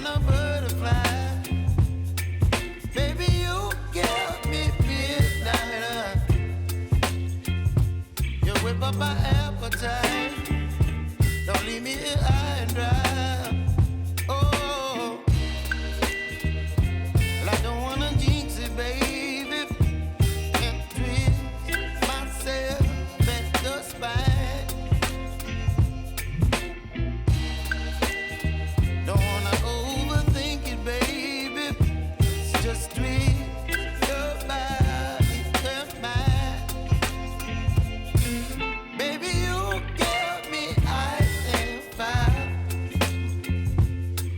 kind of butterfly. Baby, you give me midnight. You whip up my appetite. Don't leave me here high and dry. Oh, well, I don't wanna jinx it, baby, and twist myself at the spine. Don't wanna overthink it, baby. It's just twist your body and mine. Baby, you give me ice and fire.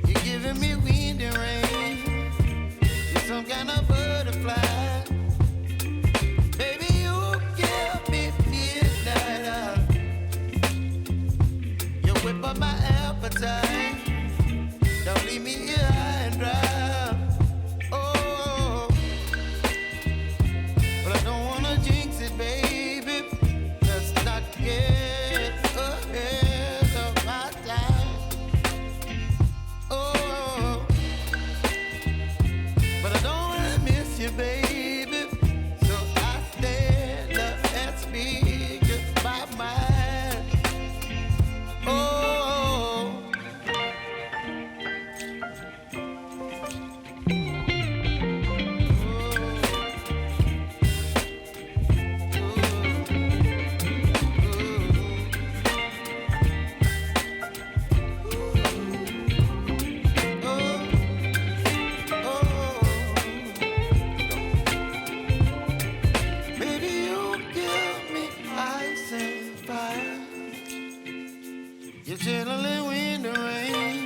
You're giving me wind and rain. You're some kind of butterfly. Baby, you give me midnight. You whip up my appetite. Don't leave me here high and dry. Oh, but I don't wanna jinx it, baby. Let's not get ahead of my time. Oh, but I don't wanna miss you, baby. So I stand up and speak my mind. Oh. Baby, you give me ice and fire. You're chilling wind and rain.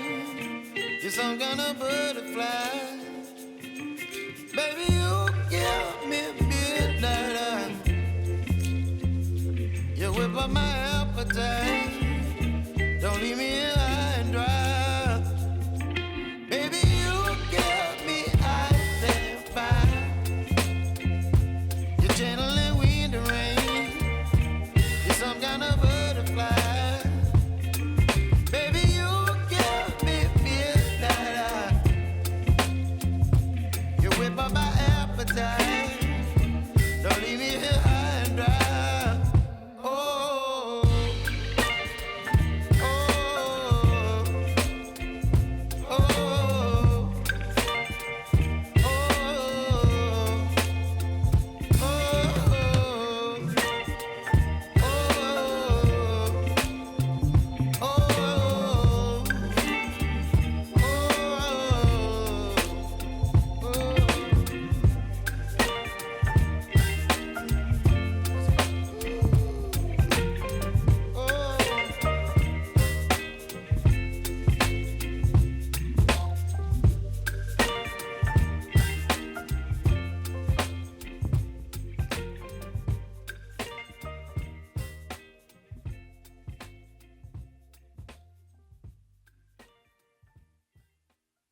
You're some kind of butterfly. Baby, you give me midnight. You whip up my appetite. Don't leave me here